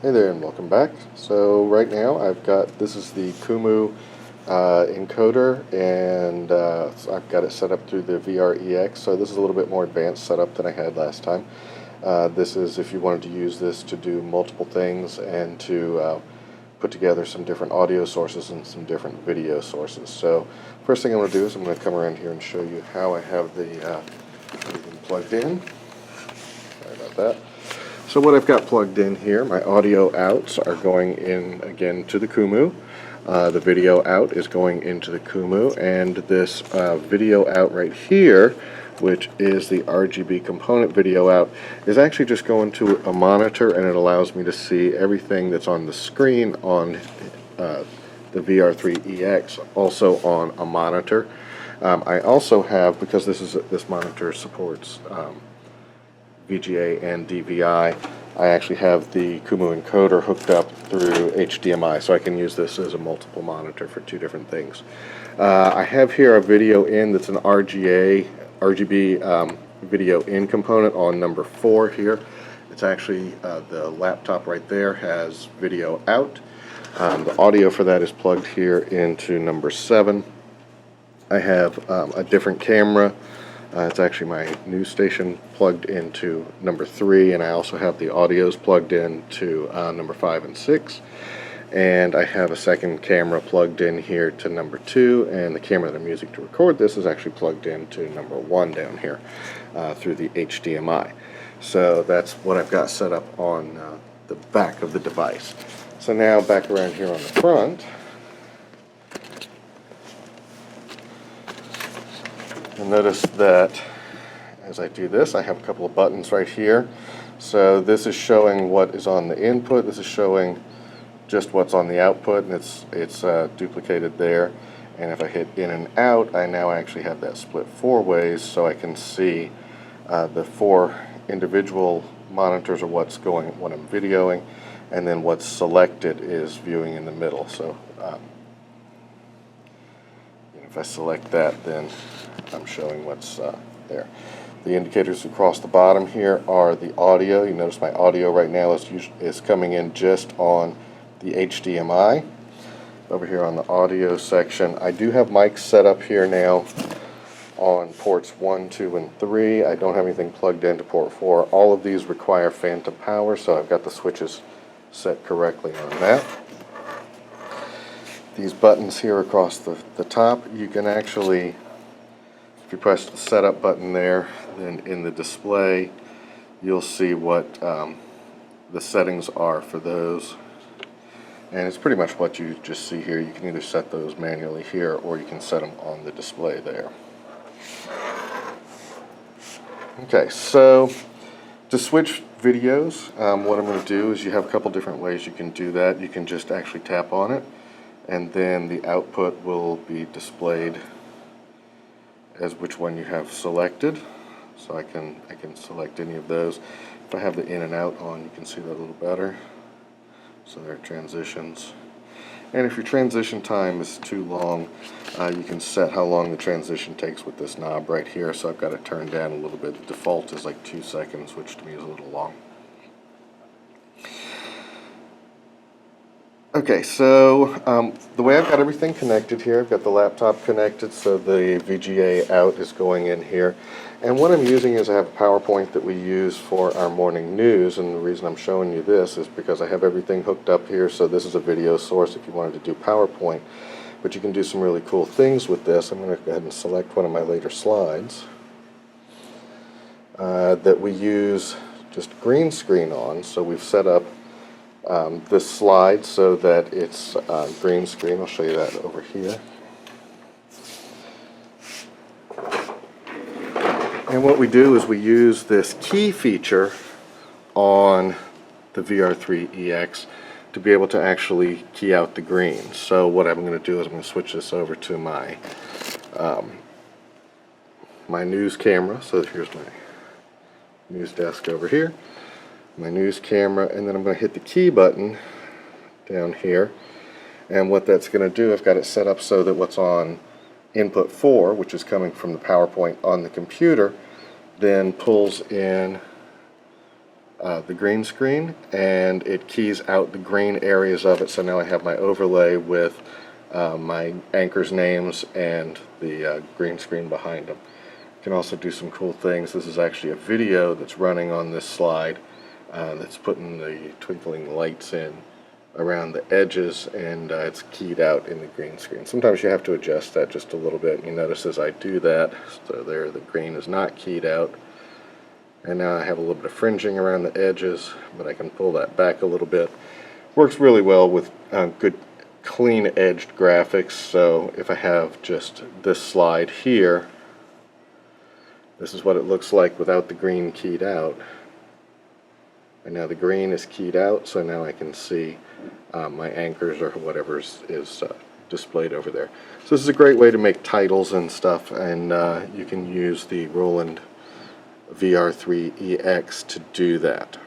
Hey there and welcome back. So right now this is the Qumu encoder, and so I've got it set up through the VR-3EX, so this is a little bit more advanced setup than I had last time. This is if you wanted to use this to do multiple things and to put together some different audio sources and some different video sources. So first thing I'm going to do is I'm going to come around here and show you how I have the everything plugged in. Sorry about that. So what I've got plugged in here, my audio outs are going in again to the Qumu. The video out is going into the Qumu, and this video out right here, which is the RGB component video out, is actually just going to a monitor, and it allows me to see everything that's on the screen on the VR-3EX also on a monitor. I also have, because this monitor supports VGA and DVI, I actually have the Qumu encoder hooked up through HDMI, so I can use this as a multiple monitor for two different things. I have here a video in that's an RGB video in component on number 4 here. It's actually the laptop right there has video out. The audio for that is plugged here into number 7. I have a different camera. It's actually my news station plugged into number 3, and I also have the audios plugged into number 5 and 6. And I have a second camera plugged in here to number 2, and the camera that I'm using to record this is actually plugged into number 1 down here through the HDMI. So that's what I've got set up on the back of the device. So now back around here on the front, you'll notice that as I do this, I have a couple of buttons right here. So this is showing what is on the input. This is showing just what's on the output, and it's duplicated there. And if I hit in and out, I now actually have that split 4 ways, so I can see the 4 individual monitors of what I'm videoing, and then what's selected is viewing in the middle. So if I select that, then I'm showing what's there. The indicators across the bottom here are the audio. You notice my audio right now is coming in just on the HDMI. Over here on the audio section, I do have mics set up here now on ports 1, 2, and 3. I don't have anything plugged into port 4. All of these require phantom power, so I've got the switches set correctly on that. These buttons here across the top, you can actually, if you press the setup button there, then in the display you'll see what the settings are for those. And it's pretty much what you just see here. You can either set those manually here, or you can set them on the display there. Okay, so to switch videos, what I'm going to do is you have a couple different ways you can do that. You can just actually tap on it, and then the output will be displayed as which one you have selected. So I can select any of those. If I have the in and out on, you can see that a little better. So there are transitions. And if your transition time is too long, you can set how long the transition takes with this knob right here. So I've got it turned down a little bit. The default is like 2 seconds, which to me is a little long. Okay, so the way I've got everything connected here, I've got the laptop connected, so the VGA out is going in here. And what I'm using is I have a PowerPoint that we use for our morning news, and the reason I'm showing you this is because I have everything hooked up here, so this is a video source if you wanted to do PowerPoint. But you can do some really cool things with this. I'm going to go ahead and select one of my later slides that we use just green screen on. So we've set up this slide so that it's green screen. I'll show you that over here. And what we do is we use this key feature on the VR-3EX to be able to actually key out the green. So what I'm going to do is I'm going to switch this over to my my news camera. So here's my news desk over here, my news camera, and then I'm going to hit the key button down here. And what that's going to do, I've got it set up so that what's on input 4, which is coming from the PowerPoint on the computer, then pulls in the green screen, and it keys out the green areas of it. So now I have my overlay with my anchors' names and the green screen behind them. You can also do some cool things. This is actually a video that's running on this slide that's putting the twinkling lights in around the edges, and it's keyed out in the green screen. Sometimes you have to adjust that just a little bit. You notice as I do that, so there the green is not keyed out. And now I have a little bit of fringing around the edges, but I can pull that back a little bit. Works really well with good clean edged graphics. So if I have just this slide here, this is what it looks like without the green keyed out. And now the green is keyed out, so now I can see my anchors or whatever is displayed over there. So this is a great way to make titles and stuff, and you can use the Roland VR-3EX to do that.